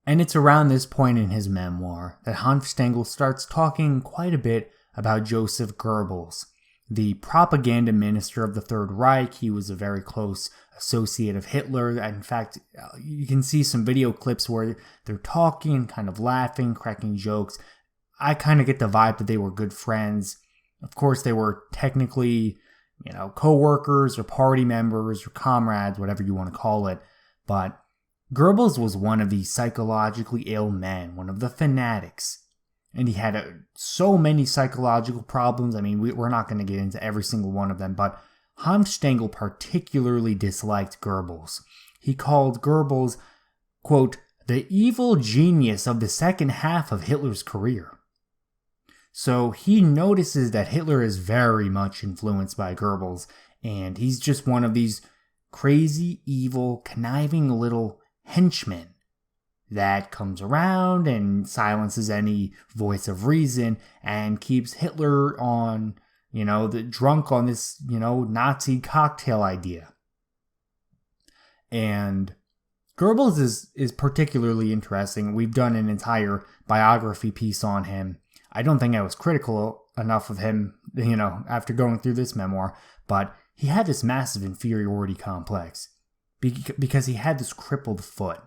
And it's around this point in his memoir that Hanfstaengl starts talking quite a bit about Joseph Goebbels, the propaganda minister of the Third Reich. He was a very close associate of Hitler. In fact, you can see some video clips where they're talking, kind of laughing, cracking jokes. I kind of get the vibe that they were good friends. Of course, they were technically, co-workers or party members or comrades, whatever you want to call it. But Goebbels was one of the psychologically ill men, one of the fanatics. And he had so many psychological problems. I mean, we're not going to get into every single one of them, but Hanfstaengl particularly disliked Goebbels. He called Goebbels, quote, the evil genius of the second half of Hitler's career. So he notices that Hitler is very much influenced by Goebbels, and he's just one of these crazy, evil, conniving little henchmen that comes around and silences any voice of reason and keeps Hitler on, drunk on this, Nazi cocktail idea. And Goebbels is particularly interesting. We've done an entire biography piece on him. I don't think I was critical enough of him, after going through this memoir, but he had this massive inferiority complex because he had this crippled foot.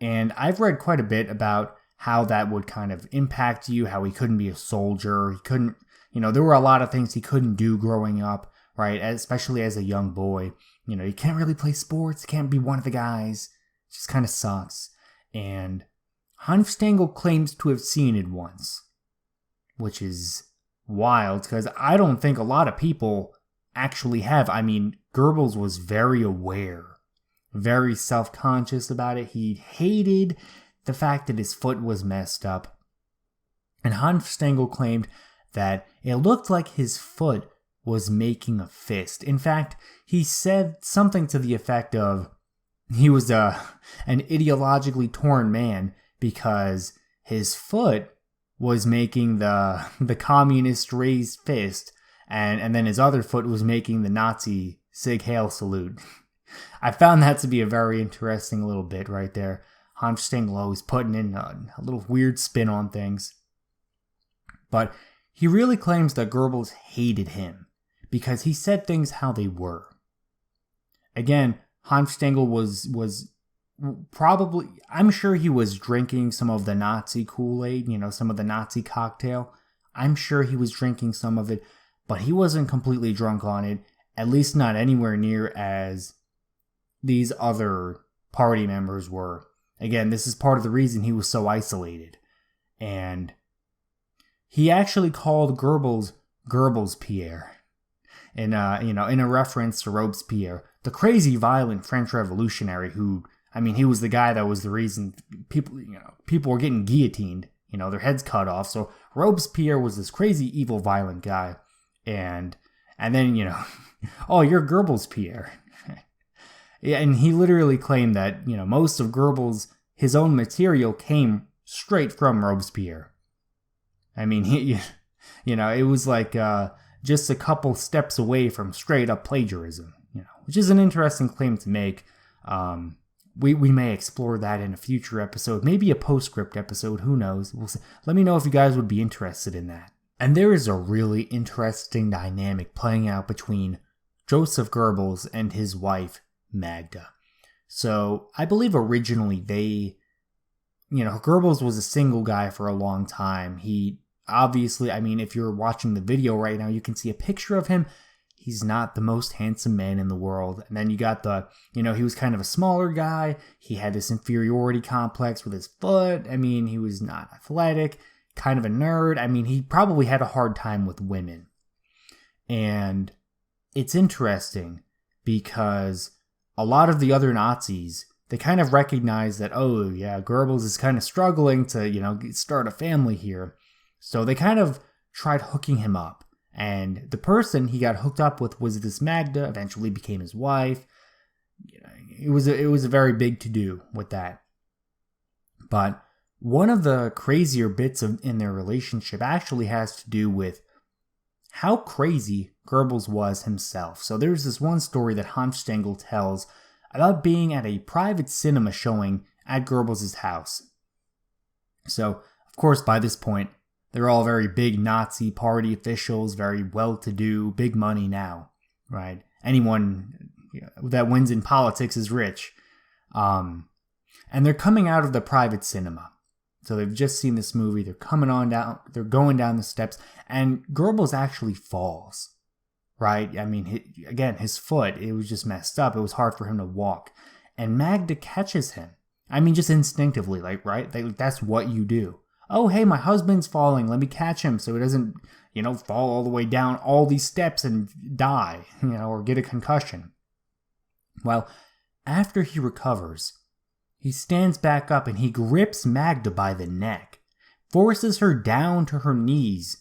And I've read quite a bit about how that would kind of impact you, how he couldn't be a soldier. He couldn't, there were a lot of things he couldn't do growing up, right? Especially as a young boy. You can't really play sports, you can't be one of the guys. It just kind of sucks. And Hanfstaengl claims to have seen it once, which is wild because I don't think a lot of people actually have. I mean, Goebbels was very aware, very self-conscious about it. He hated the fact that his foot was messed up. And Hanfstaengl claimed that it looked like his foot was making a fist. In fact, he said something to the effect of he was an ideologically torn man because his foot was making the communist raised fist, and then his other foot was making the Nazi Sig Heil salute. I found that to be a very interesting little bit right there. Hanfstaengl always putting in a little weird spin on things. But he really claims that Goebbels hated him because he said things how they were. Again, Hanfstaengl was probably, I'm sure he was drinking some of the Nazi Kool-Aid, some of the Nazi cocktail. I'm sure he was drinking some of it, but he wasn't completely drunk on it, at least not anywhere near as these other party members were. Again, this is part of the reason he was so isolated. And he actually called Goebbels Pierre. In a reference to Robespierre, the crazy violent French revolutionary who, he was the guy that was the reason people were getting guillotined, their heads cut off. So Robespierre was this crazy, evil, violent guy. And then, oh, you're Goebbels Pierre. Yeah, and he literally claimed that, most of Goebbels, his own material came straight from Robespierre. It was like just a couple steps away from straight up plagiarism, which is an interesting claim to make. We may explore that in a future episode, maybe a postscript episode, who knows. We'll see. Let me know if you guys would be interested in that. And there is a really interesting dynamic playing out between Joseph Goebbels and his wife, Magda. So I believe originally Goebbels was a single guy for a long time. He obviously, if you're watching the video right now, you can see a picture of him. He's not the most handsome man in the world. And then you got he was kind of a smaller guy. He had this inferiority complex with his foot. He was not athletic, kind of a nerd. He probably had a hard time with women. And it's interesting because a lot of the other Nazis, they kind of recognize that, oh yeah, Goebbels is kind of struggling to, start a family here. So they kind of tried hooking him up. And the person he got hooked up with was this Magda, eventually became his wife. It was a very big to-do with that. But one of the crazier bits in their relationship actually has to do with how crazy Goebbels was himself. So there's this one story that Hanfstaengl tells about being at a private cinema showing at Goebbels' house. So, of course, by this point, they're all very big Nazi party officials, very well-to-do, big money now, right? Anyone that wins in politics is rich. And they're coming out of the private cinema. So they've just seen this movie. They're they're going down the steps, and Goebbels actually falls, right? I mean, his foot, it was just messed up. It was hard for him to walk. And Magda catches him. I mean, just instinctively, right? That's what you do. Oh, hey, my husband's falling. Let me catch him so he doesn't, fall all the way down all these steps and die, or get a concussion. Well, after he recovers, he stands back up and he grips Magda by the neck, forces her down to her knees,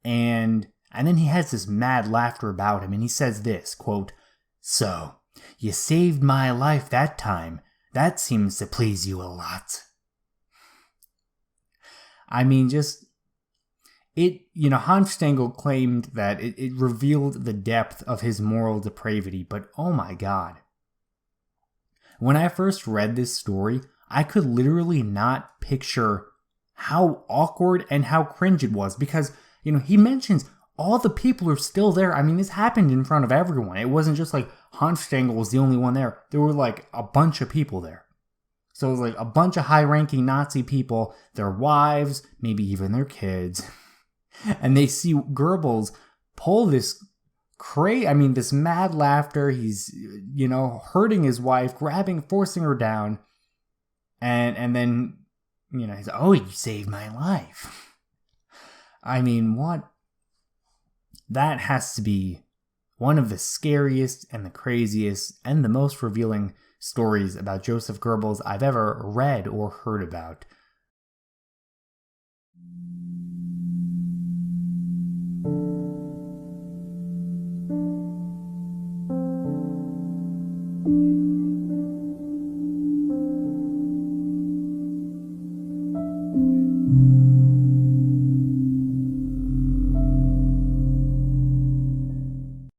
and then he has this mad laughter about him, and he says this, quote, "So, you saved my life that time. That seems to please you a lot." I mean, Hans Stengel claimed that it revealed the depth of his moral depravity, but oh my God. When I first read this story, I could literally not picture how awkward and how cringe it was because, he mentions all the people are still there. I mean, this happened in front of everyone. It wasn't just like Hans Stengel was the only one there. There were like a bunch of people there. So it was like a bunch of high-ranking Nazi people, their wives, maybe even their kids. And they see Goebbels pull this this mad laughter. He's, hurting his wife, forcing her down. And then, he's, "Oh, you saved my life." I mean, what? That has to be one of the scariest and the craziest and the most revealing stories about Joseph Goebbels I've ever read or heard about.